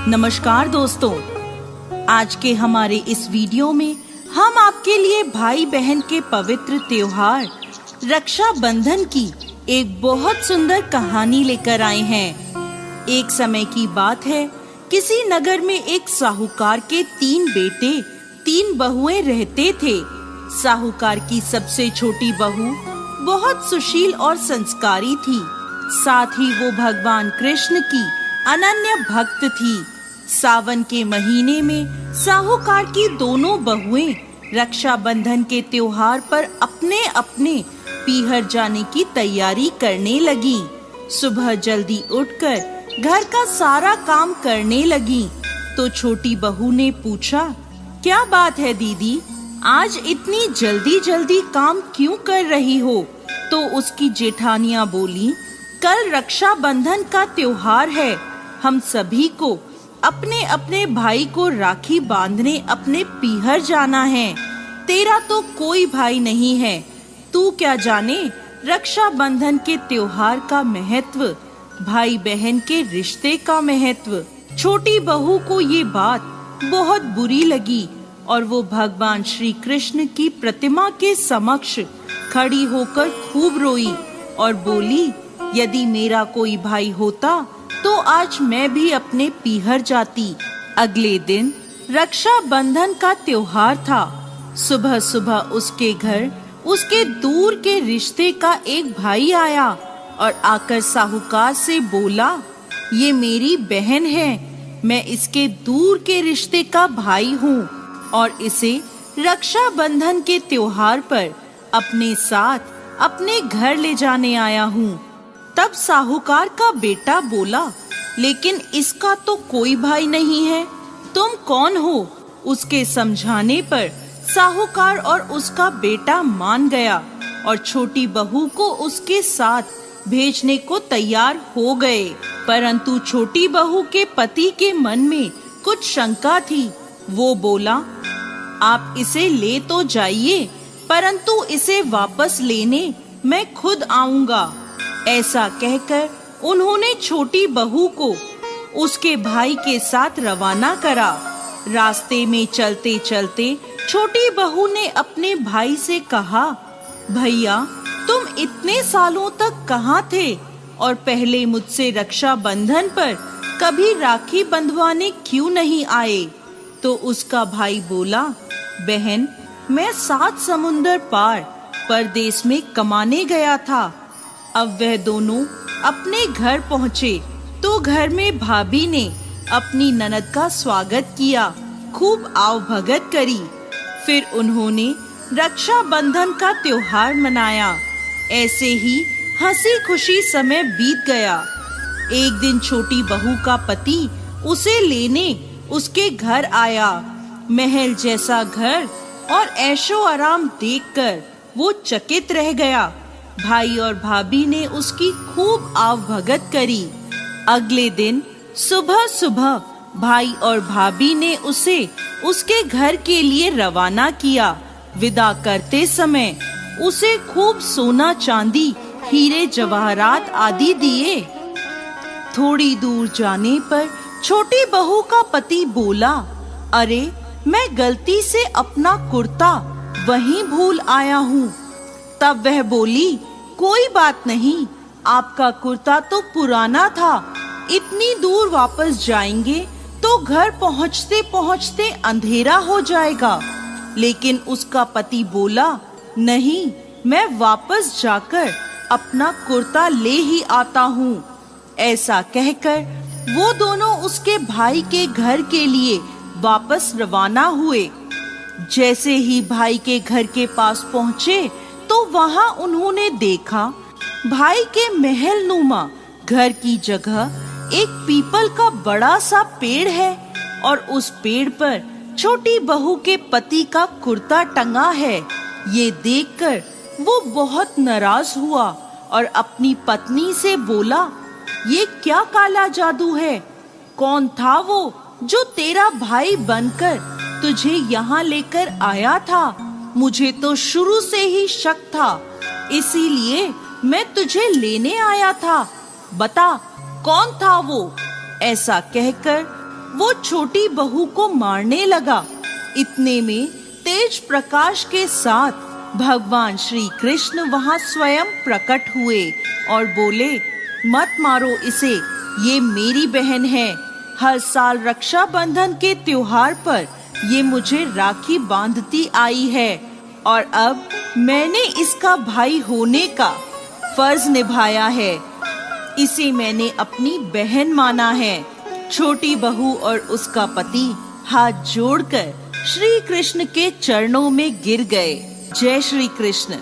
नमस्कार दोस्तों, आज के हमारे इस वीडियो में हम आपके लिए भाई बहन के पवित्र त्योहार रक्षाबंधन की एक बहुत सुंदर कहानी लेकर आए हैं। एक समय की बात है, किसी नगर में एक साहूकार के 3 बेटे 3 बहुएं रहते थे। साहूकार की सबसे छोटी बहू बहुत सुशील और संस्कारी थी। साथ ही वो भगवान कृष्ण की अनन्य भक्त थी। सावन के महीने में साहूकार की दोनों बहुएं रक्षाबंधन के त्योहार पर अपने अपने पीहर जाने की तैयारी करने लगी। सुबह जल्दी उठकर घर का सारा काम करने लगी तो छोटी बहू ने पूछा, क्या बात है दीदी, आज इतनी जल्दी जल्दी काम क्यों कर रही हो? तो उसकी जेठानियां बोली, कल रक्षाबंधन का त्योहार है, हम सभी को अपने अपने भाई को राखी बांधने अपने पीहर जाना है। तेरा तो कोई भाई नहीं है, तू क्या जाने रक्षाबंधन के त्योहार का महत्व, भाई बहन के रिश्ते का महत्व। छोटी बहू को ये बात बहुत बुरी लगी और वो भगवान श्री कृष्ण की प्रतिमा के समक्ष खड़ी होकर खूब रोई और बोली, यदि मेरा कोई भाई होता तो आज मैं भी अपने पीहर जाती। अगले दिन रक्षाबंधन का त्योहार था। सुबह सुबह उसके घर उसके दूर के रिश्ते का एक भाई आया और आकर साहूकार से बोला, ये मेरी बहन है, मैं इसके दूर के रिश्ते का भाई हूँ और इसे रक्षाबंधन के त्योहार पर अपने साथ अपने घर ले जाने आया हूँ। तब साहूकार का बेटा बोला, लेकिन इसका तो कोई भाई नहीं है, तुम कौन हो? उसके समझाने पर साहूकार और उसका बेटा मान गया और छोटी बहू को उसके साथ भेजने को तैयार हो गए। परंतु छोटी बहू के पति के मन में कुछ शंका थी। वो बोला, आप इसे ले तो जाइए, परंतु इसे वापस लेने मैं खुद आऊंगा। ऐसा कहकर उन्होंने छोटी बहू को उसके भाई के साथ रवाना करा। रास्ते में चलते चलते छोटी बहू ने अपने भाई से कहा, भैया तुम इतने सालों तक कहाँ थे और पहले मुझसे रक्षाबंधन पर कभी राखी बंधवाने क्यों नहीं आए? तो उसका भाई बोला, बहन मैं 7 समुंदर पार परदेश में कमाने गया था। अब वह दोनों अपने घर पहुँचे तो घर में भाभी ने अपनी ननद का स्वागत किया, खूब आवभगत करी। फिर उन्होंने रक्षाबंधन का त्योहार मनाया। ऐसे ही हंसी खुशी समय बीत गया। एक दिन छोटी बहू का पति उसे लेने उसके घर आया। महल जैसा घर और ऐशो आराम देखकर वो चकित रह गया। भाई और भाभी ने उसकी खूब आवभगत करी। अगले दिन सुबह सुबह भाई और भाभी ने उसे उसके घर के लिए रवाना किया। विदा करते समय उसे खूब सोना चांदी हीरे जवाहरात आदि दिए। थोड़ी दूर जाने पर छोटी बहू का पति बोला, अरे मैं गलती से अपना कुर्ता वहीं भूल आया हूँ। तब वह बोली, कोई बात नहीं, आपका कुर्ता तो पुराना था, इतनी दूर वापस जाएंगे तो घर पहुँचते पहुँचते अंधेरा हो जाएगा। लेकिन उसका पति बोला, नहीं, मैं वापस जाकर अपना कुर्ता ले ही आता हूँ। ऐसा कहकर वो दोनों उसके भाई के घर के लिए वापस रवाना हुए। जैसे ही भाई के घर के पास पहुँचे तो वहाँ उन्होंने देखा, भाई के महल नुमा घर की जगह एक पीपल का बड़ा सा पेड़ है और उस पेड़ पर छोटी बहू के पति का कुर्ता टंगा है। ये देखकर वो बहुत नाराज हुआ और अपनी पत्नी से बोला, ये क्या काला जादू है? कौन था वो जो तेरा भाई बनकर तुझे यहाँ लेकर आया था? मुझे तो शुरू से ही शक था, इसीलिए मैं तुझे लेने आया था। बता कौन था वो? ऐसा कहकर वो छोटी बहू को मारने लगा। इतने में तेज प्रकाश के साथ भगवान श्री कृष्ण वहां स्वयं प्रकट हुए और बोले, मत मारो इसे, ये मेरी बहन है। हर साल रक्षाबंधन के त्योहार पर ये मुझे राखी बांधती आई है और अब मैंने इसका भाई होने का फर्ज निभाया है। इसे मैंने अपनी बहन माना है। छोटी बहू और उसका पति हाथ जोड़कर श्री कृष्ण के चरणों में गिर गए। जय श्री कृष्ण।